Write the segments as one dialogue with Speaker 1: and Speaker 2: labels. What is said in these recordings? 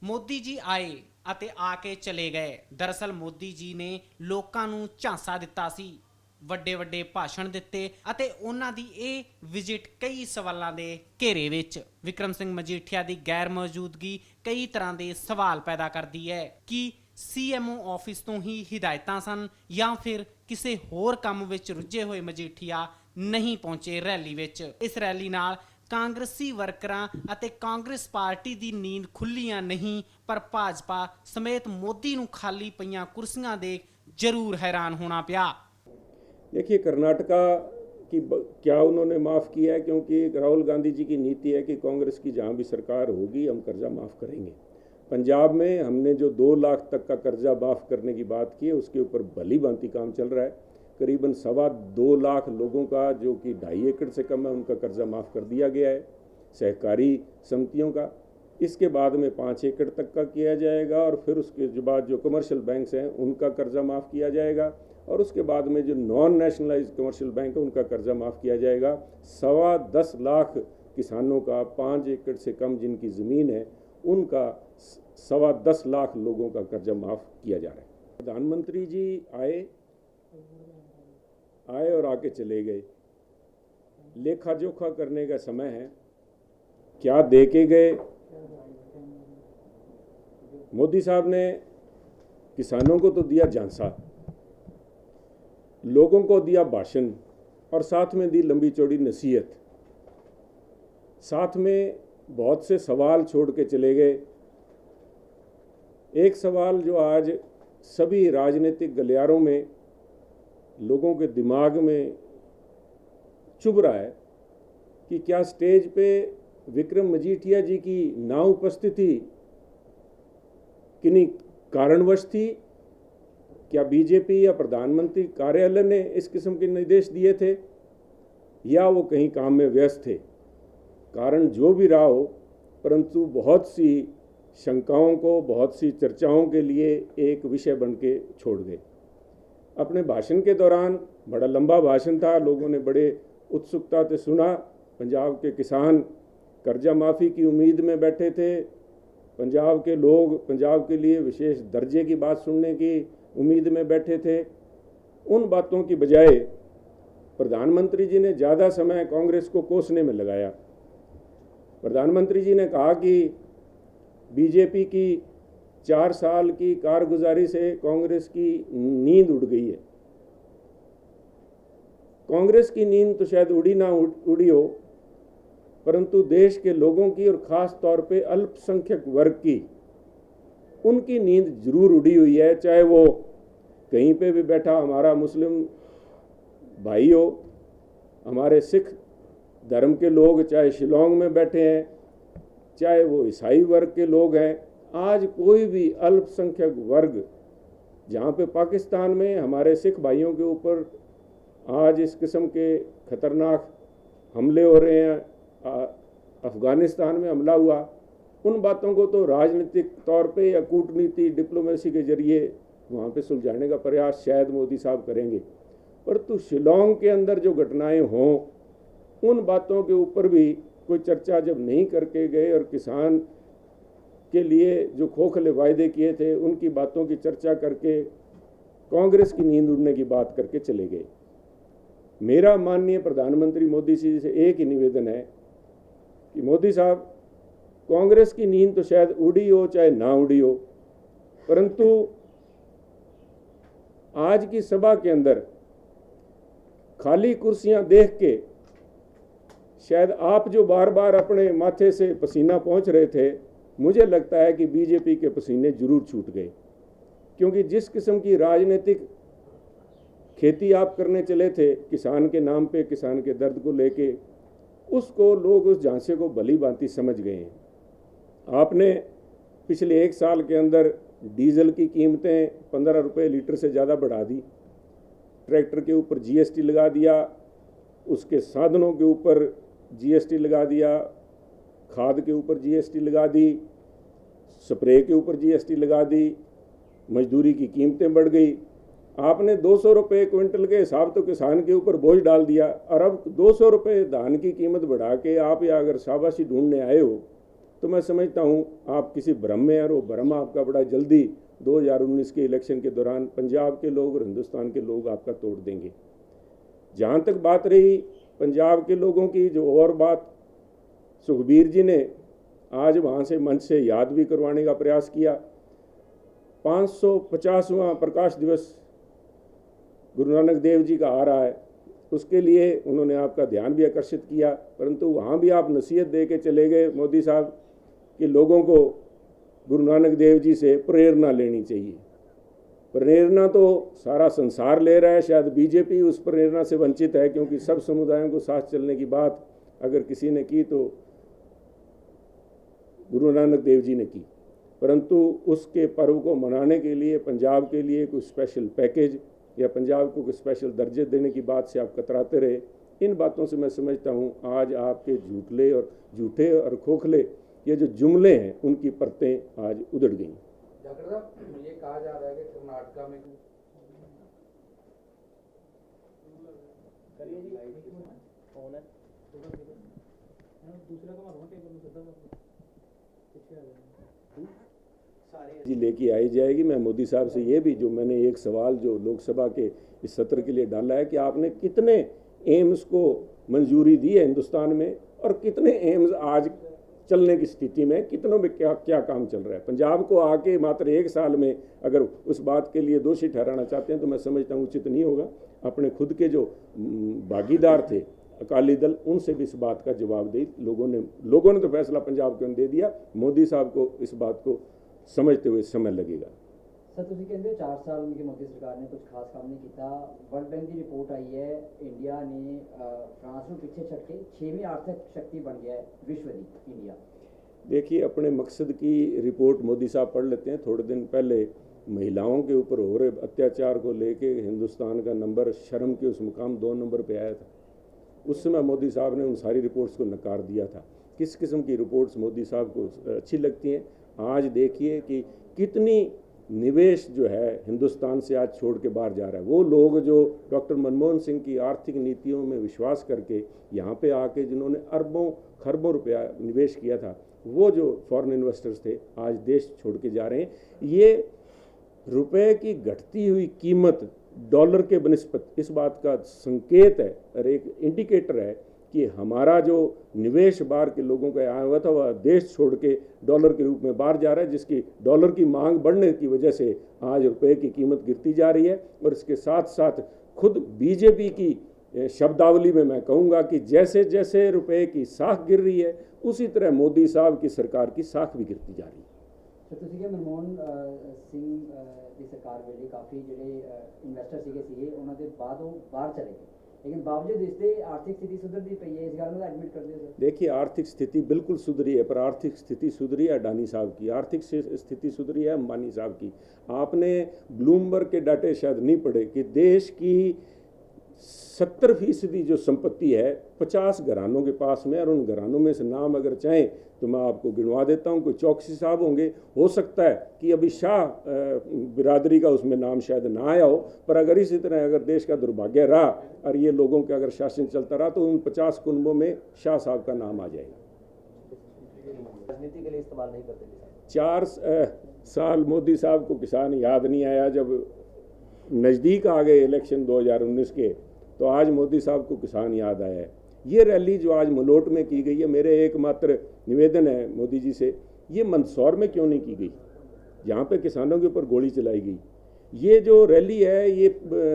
Speaker 1: ਮੋਦੀ ਜੀ ਆਏ ਅਤੇ ਆ ਕੇ ਚਲੇ ਗਏ। ਦਰਅਸਲ ਮੋਦੀ ਜੀ ਨੇ ਲੋਕਾਂ ਨੂੰ ਝਾਂਸਾ ਦਿੱਤਾ ਸੀ, ਵੱਡੇ ਵੱਡੇ ਭਾਸ਼ਣ ਦਿੱਤੇ ਅਤੇ ਉਹਨਾਂ ਦੀ ਇਹ ਵਿਜ਼ਿਟ ਕਈ ਸਵਾਲਾਂ ਦੇ ਘੇਰੇ ਵਿੱਚ ਵਿਕਰਮ ਸਿੰਘ ਮਜੀਠੀਆ ਦੀ ਗੈਰ ਮੌਜੂਦਗੀ ਕਈ ਤਰ੍ਹਾਂ ਦੇ ਸਵਾਲ ਪੈਦਾ ਕਰਦੀ ਹੈ ਕਿ ਸੀਐਮਓ ਆਫਿਸ ਤੋਂ ਹੀ ਹਿਦਾਇਤਾਂ ਸਨ ਜਾਂ ਫਿਰ ਕਿਸੇ ਹੋਰ ਕੰਮ ਵਿੱਚ ਰੁੱਝੇ ਹੋਏ ਮਜੀਠੀਆ ਨਹੀਂ ਪਹੁੰਚੇ ਰੈਲੀ ਵਿੱਚ। ਇਸ ਰੈਲੀ ਨਾਲ ਕਾਂਗਰਸੀ ਵਰਕਰਾਂ ਅਤੇ ਕਾਂਗਰਸ ਪਾਰਟੀ ਦੀ ਨੀਂਦ ਖੁੱਲੀਆਂ ਨਹੀਂ, ਪਰ ਭਾਜਪਾ ਸਮੇਤ ਮੋਦੀ ਨੂੰ ਖਾਲੀ ਪਈਆਂ ਕੁਰਸੀਆਂ देख जरूर हैरान होना पिया।
Speaker 2: देखिए, कर्नाटका की क्या उन्होंने माफ़ किया है, क्योंकि राहुल गांधी जी की नीति है कि कांग्रेस की जहाँ भी सरकार होगी हम कर्जा माफ़ करेंगे। पंजाब में हमने जो 2 लाख तक का कर्जा माफ़ करने की बात की है उसके ऊपर भली भांति काम चल रहा है। करीबन 2.25 लाख लोगों का, जो कि 2.5 एकड़ से कम है, उनका कर्जा माफ़ कर दिया गया है। सहकारी समितियों का इसके बाद में 5 एकड़ तक का किया जाएगा और फिर उसके बाद जो कमर्शियल बैंक्स हैं उनका कर्जा माफ़ किया जाएगा और उसके बाद में जो नॉन नेशनलाइज कमर्शियल बैंक है उनका कर्जा माफ़ किया जाएगा। 10.25 लाख किसानों का 5 एकड़ से कम जिनकी ज़मीन है उनका 10.25 लाख लोगों का कर्जा माफ़ किया जा रहा है। प्रधानमंत्री जी आए और आके चले गए। लेखा जोखा करने का समय है, क्या दे के गए। मोदी साहब ने किसानों को तो दिया झांसा, लोगों को दिया भाषण और साथ में दी लंबी चौड़ी नसीहत, साथ में बहुत से सवाल छोड़ के चले गए। एक सवाल जो आज सभी राजनीतिक गलियारों में लोगों के दिमाग में चुभ रहा है कि क्या स्टेज पे विक्रम मजीठिया जी की ना उपस्थिति किन्हीं कारणवश थी। क्या बीजेपी या प्रधानमंत्री कार्यालय ने इस किस्म के निर्देश दिए थे या वो कहीं काम में व्यस्त थे। कारण जो भी रहा हो, परंतु बहुत सी शंकाओं को, बहुत सी चर्चाओं के लिए एक विषय बन के छोड़ गए। अपने भाषण के दौरान, बड़ा लंबा भाषण था, लोगों ने बड़े उत्सुकता से सुना। पंजाब के किसान कर्जा माफ़ी की उम्मीद में बैठे थे, पंजाब के लोग पंजाब के लिए विशेष दर्जे की बात सुनने की उम्मीद में बैठे थे। उन बातों की बजाय प्रधानमंत्री जी ने ज़्यादा समय कांग्रेस को कोसने में लगाया। प्रधानमंत्री जी ने कहा कि बीजेपी की 4 साल की कारगुजारी से कांग्रेस की नींद उड़ गई है। कांग्रेस की नींद तो शायद उड़ी हो, परंतु देश के लोगों की और ख़ास तौर पे अल्पसंख्यक वर्ग की, उनकी नींद जरूर उड़ी हुई है। चाहे वो कहीं पे भी बैठा हमारा मुस्लिम भाई हो, हमारे सिख धर्म के लोग चाहे शिलोंग में बैठे हैं, चाहे वो ईसाई वर्ग के लोग हैं, आज कोई भी अल्पसंख्यक वर्ग, जहाँ पे पाकिस्तान में हमारे सिख भाइयों के ऊपर आज इस किस्म के ख़तरनाक हमले हो रहे हैं, अफ़गानिस्तान में हमला हुआ, उन बातों को तो राजनीतिक तौर पे या कूटनीति डिप्लोमेसी के जरिए वहाँ पे सुलझाने का प्रयास शायद मोदी साहब करेंगे। परंतु शिलोंग के अंदर जो घटनाएं हों, उन बातों के ऊपर भी कोई चर्चा जब नहीं करके गए और किसान के लिए जो खोखले वायदे किए थे उनकी बातों की चर्चा करके कांग्रेस की नींद उड़ने की बात करके चले गए। मेरा माननीय प्रधानमंत्री मोदी जी से एक ही निवेदन है कि मोदी साहब, कांग्रेस की नींद तो शायद उड़ी हो चाहे ना उड़ी हो, परंतु आज की सभा के अंदर खाली कुर्सियां देख के शायद आप जो बार बार अपने माथे से पसीना पहुंच रहे थे, मुझे लगता है कि बीजेपी के पसीने जरूर छूट गए। क्योंकि जिस किस्म की राजनीतिक खेती आप करने चले थे किसान के नाम पे, किसान के दर्द को लेके, उसको लोग उस झांसे को भली भांति समझ गए हैं। आपने पिछले 1 साल के अंदर डीजल की कीमतें 15 रुपये लीटर से ज़्यादा बढ़ा दी, ट्रैक्टर के ऊपर जीएसटी लगा दिया, उसके साधनों के ऊपर जीएसटी लगा दिया, खाद के ऊपर जीएसटी लगा दी, स्प्रे के ऊपर जीएसटी लगा दी, मजदूरी की कीमतें बढ़ गई। आपने 200 रुपये क्विंटल के हिसाब तो किसान के ऊपर बोझ डाल दिया और अब 200 रुपये धान की कीमत बढ़ा के आप या अगर शाबाशी ढूंढने आए हो तो मैं समझता हूँ आप किसी भ्रम में हैं, और वो भ्रम आपका बड़ा जल्दी 2019 के इलेक्शन के दौरान पंजाब के लोग और हिंदुस्तान के लोग आपका तोड़ देंगे। जहाँ तक बात रही पंजाब के लोगों की, जो और बात सुखबीर जी ने आज वहाँ से मंच से याद भी करवाने का प्रयास किया, 550वां प्रकाश दिवस गुरु नानक देव जी का आ रहा है, उसके लिए उन्होंने आपका ध्यान भी आकर्षित किया, परंतु वहाँ भी आप नसीहत दे के चले गए मोदी साहब कि लोगों को गुरु नानक देव जी से प्रेरणा लेनी चाहिए। प्रेरणा तो सारा संसार ले रहा है, शायद बीजेपी उस प्रेरणा से वंचित है, क्योंकि सब समुदायों को साथ चलने की बात अगर किसी ने की तो गुरु नानक देव जी ने की, परंतु उसके पर्व को मनाने के लिए पंजाब के लिए कोई स्पेशल पैकेज या पंजाब को कोई स्पेशल दर्जे देने की बात से आप कतराते रहे। इन बातों से मैं समझता हूँ आज आपके झूठे और खोखले ये जो जुमले हैं उनकी परतें आज उधड़ गई।
Speaker 3: डॉक्टर साहब, ये कहा जा रहा है कि कर्नाटका में
Speaker 2: जी लेके आई जाएगी। मैं मोदी साहब से ये भी, जो मैंने एक सवाल जो लोकसभा के इस सत्र के लिए डाला है कि आपने कितने एम्स को मंजूरी दी है हिंदुस्तान में, और कितने एम्स आज चलने की स्थिति में, कितनों में क्या क्या काम चल रहा है। पंजाब को आके मात्र 1 साल में अगर उस बात के लिए दोषी ठहराना चाहते हैं तो मैं समझता हूँ उचित नहीं होगा। अपने खुद के जो भागीदार थे अकाली दल, उनसे भी इस बात का जवाब दे। लोगों ने तो फैसला पंजाब को दे दिया, मोदी साहब को इस बात को समझते हुए समय लगेगा।
Speaker 4: सर ਤੁਸੀਂ ਕਹਿੰਦੇ 4 ਸਾਲ में मोदी सरकार ने कुछ खास काम नहीं किया। वर्ल्ड बैंक की रिपोर्ट आई है, इंडिया ने फ्रांस को पीछे छड़ के 6वीं आर्थिक शक्ति बन गया है विश्व की इंडिया।
Speaker 2: देखिए, अपने मकसद की रिपोर्ट मोदी साहब पढ़ लेते हैं। थोड़े दिन पहले महिलाओं के ऊपर हो रहे अत्याचार को लेके हिंदुस्तान का नंबर शर्म के उस मुकाम 2 नंबर पे आया था। उस समय मोदी साहब ने उन सारी रिपोर्ट्स को नकार दिया था। किस किस्म की रिपोर्ट्स मोदी साहब को अच्छी लगती हैं। आज देखिए कि कितनी निवेश जो है हिंदुस्तान से आज छोड़ के बाहर जा रहा है। वो लोग जो डॉक्टर मनमोहन सिंह की आर्थिक नीतियों में विश्वास करके यहाँ पे आके जिन्होंने अरबों खरबों रुपया निवेश किया था, वो जो फॉरेन इन्वेस्टर्स थे आज देश छोड़ के जा रहे हैं। ये रुपए की घटती हुई कीमत डॉलर के बनिस्बत इस बात का संकेत है और एक इंडिकेटर है कि हमारा जो निवेश बाहर के लोगों का आया हुआ था वह देश छोड़ के डॉलर के रूप में बाहर जा रहा है, जिसकी डॉलर की मांग बढ़ने की वजह से आज रुपए की कीमत गिरती जा रही है। और इसके साथ साथ खुद बीजेपी की शब्दावली में मैं कहूँगा कि जैसे जैसे रुपए की साख गिर रही है उसी तरह मोदी साहब की सरकार की साख भी गिरती जा रही है।
Speaker 4: तो ਤੁਸੀਂ ਕਿ ਮਨਮੋਹਨ ਸਿੰਘ ਦੀ ਸਰਕਾਰ ਵੇਲੇ ਕਾਫੀ ਜਿਹੜੇ ਇਨਵੈਸਟਰ ਸੀਗੇ ਉਹਨਾਂ ਦੇ ਬਾਅਦ ਉਹ ਬਾਹਰ ਚਲੇ ਗਏ, लेकिन बावजूद इससे आर्थिक स्थिति सुधरती पई है। इस गल में एडमिट कर दिया।
Speaker 2: देखिए, आर्थिक स्थिति बिल्कुल सुधरी है, पर आर्थिक स्थिति सुधरी है अडानी साहब की, आर्थिक स्थिति सुधरी है अंबानी साहब की। आपने ब्लूमबर्ग के डाटे शायद नहीं पढ़े कि देश की 70% जो संपत्ति है 50 घरानों के पास में, और उन घरानों में से नाम अगर चाहें तो मैं आपको गिनवा देता हूँ। कोई चौकसी साहब होंगे, हो सकता है कि अभी शाह बिरादरी का उसमें नाम शायद ना आया हो, पर अगर इसी तरह अगर देश का दुर्भाग्य रहा और ये लोगों का अगर शासन चलता रहा तो उन 50 कुनबों में शाह साहब का नाम आ जाएगा।
Speaker 4: राजनीति के लिए इस्तेमाल नहीं करते।
Speaker 2: 4 साल मोदी साहब को किसान याद नहीं आया। जब नज़दीक आ गए इलेक्शन 2019 के तो आज मोदी साहब को किसान याद आया है। ये रैली जो आज मलोट में की गई है, मेरे एकमात्र निवेदन है मोदी जी से, ये मंदसौर में क्यों नहीं की गई जहाँ पे किसानों के ऊपर गोली चलाई गई। ये जो रैली है ये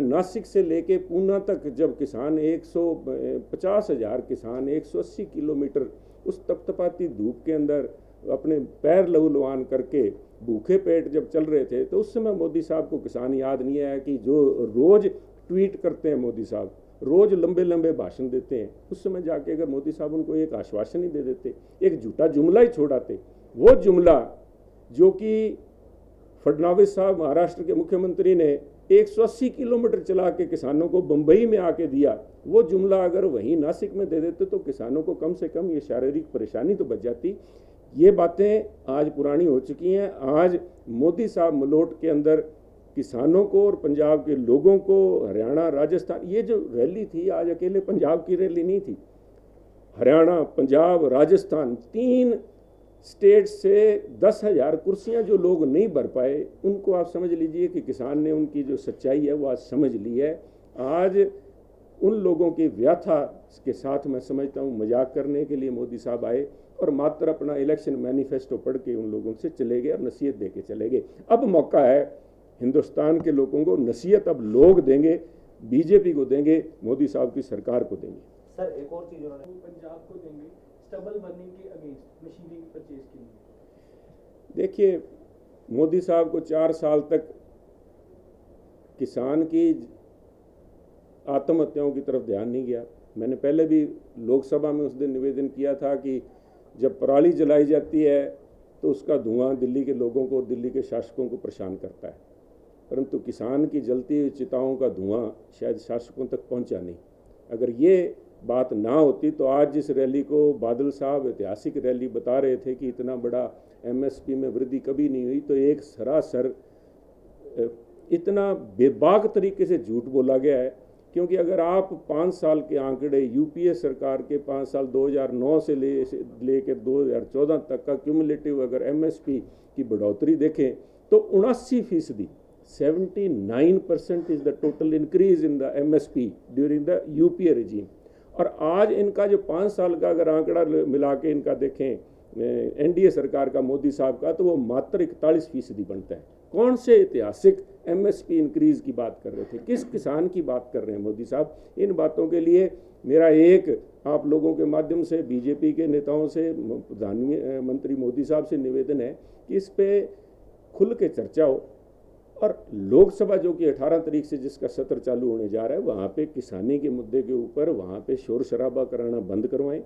Speaker 2: नासिक से लेके पूना तक, जब किसान 150,000 किसान 180 किलोमीटर उस तपतपाती धूप के अंदर अपने पैर लहूलुहान करके भूखे पेट जब चल रहे थे, तो उस समय मोदी साहब को किसान याद नहीं आया कि जो रोज़ ट्वीट करते हैं मोदी साहब, रोज़ लंबे लंबे भाषण देते हैं, उस समय जाके अगर मोदी साहब उनको एक आश्वासन ही दे देते, एक झूठा जुमला ही छोड़ाते। वो जुमला जो कि फडणवीस साहब महाराष्ट्र के मुख्यमंत्री ने 180 किलोमीटर चला के किसानों को बम्बई में आके दिया, वो जुमला अगर वहीं नासिक में दे देते तो किसानों को कम से कम ये शारीरिक परेशानी तो बच जाती। ये बातें आज पुरानी हो चुकी हैं। आज मोदी साहब मलोट के अंदर किसानों को और पंजाब के लोगों को, हरियाणा राजस्थान, ये जो रैली थी आज अकेले पंजाब की रैली नहीं थी। हरियाणा, पंजाब, राजस्थान 3 स्टेट से 10,000 कुर्सियां जो लोग नहीं भर पाए, उनको आप समझ लीजिए कि किसान ने उनकी जो सच्चाई है वो आज समझ ली है। आज उन लोगों की व्यथा के साथ मैं समझता हूँ मजाक करने के लिए मोदी साहब आए और मात्र अपना इलेक्शन मैनिफेस्टो पढ़ के उन लोगों से चले गए और नसीहत दे के चले गए। अब मौका है हिंदुस्तान के लोगों को नसीहत अब लोग देंगे, बीजेपी को देंगे, मोदी साहब की सरकार को देंगे।
Speaker 5: सर एक और चीज उन्होंने
Speaker 6: पंजाब को देंगे स्टबल बर्निंग के अगेंस्ट मशीनरी परचेज के लिए।
Speaker 2: देखिए, मोदी साहब को 4 साल तक किसान की आत्महत्याओं की तरफ ध्यान नहीं गया। मैंने पहले भी लोकसभा में उस दिन निवेदन किया था कि जब पराली जलाई जाती है तो उसका धुआं दिल्ली के लोगों को और दिल्ली के शासकों को परेशान करता है, परंतु किसान की जलती हुई चिताओं का धुआं शायद शासकों तक पहुंचा नहीं। अगर ये बात ना होती तो आज जिस रैली को बादल साहब ऐतिहासिक रैली बता रहे थे कि इतना बड़ा एमएसपी में वृद्धि कभी नहीं हुई, तो एक सरासर इतना बेबाक तरीके से झूठ बोला गया है। क्योंकि अगर आप 5 साल के आंकड़े यूपीए सरकार के 5 साल 2009 से लेकर 2014 तक का क्यूमुलेटिव अगर एमएसपी की बढ़ोतरी देखें तो 79%, 79% is the total increase in the MSP during the UPA regime. और आज इनका जो 5 साल का अगर आंकड़ा मिला के इनका देखें एनडीए सरकार का, मोदी साहब का, तो वो मात्र 41% बनता है। कौन से ऐतिहासिक एमएसपी इंक्रीज की बात कर रहे थे? किस किसान की बात कर रहे हैं मोदी साहब? इन बातों के लिए मेरा एक आप लोगों के माध्यम से बीजेपी के नेताओं से, प्रधानमंत्री मोदी साहब से निवेदन है कि इस पे खुल के चर्चा हो और लोकसभा जो कि 18 तारीख से जिसका सत्र चालू होने जा रहा है, वहाँ पे किसानी के मुद्दे के ऊपर वहाँ पे शोर शराबा कराना बंद करवाएं।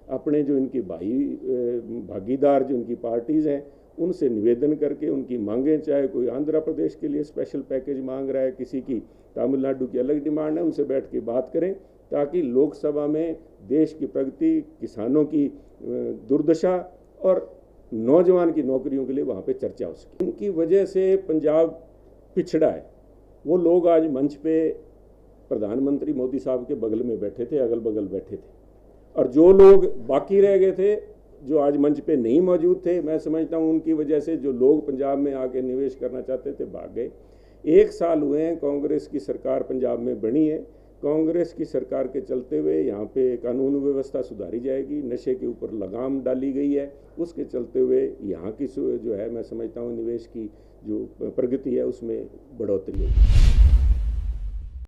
Speaker 2: अपने जो इनकी भागीदार जो इनकी पार्टीज़ हैं उनसे निवेदन करके उनकी मांगें, चाहे कोई आंध्र प्रदेश के लिए स्पेशल पैकेज मांग रहा है, किसी की तमिलनाडु की अलग डिमांड है, उनसे बैठ के बात करें ताकि लोकसभा में देश की प्रगति, किसानों की दुर्दशा और नौजवान की नौकरियों के लिए वहाँ पे चर्चा हो सके। उनकी वजह से पंजाब पिछड़ा है। वो लोग आज मंच पे प्रधानमंत्री मोदी साहब के बगल में बैठे थे, अगल बगल बैठे थे, और जो लोग बाकी रह गए थे, जो आज मंच पे नहीं मौजूद थे, मैं समझता हूँ उनकी वजह से जो लोग पंजाब में आके निवेश करना चाहते थे भाग गए। 1 साल हुए हैं कांग्रेस की सरकार पंजाब में बनी है। कांग्रेस की सरकार के चलते हुए यहाँ पे कानून व्यवस्था सुधारी जाएगी, नशे के ऊपर लगाम डाली गई है, उसके चलते हुए यहाँ की जो है मैं समझता हूँ निवेश की जो प्रगति है उसमें बढ़ोतरी होगी।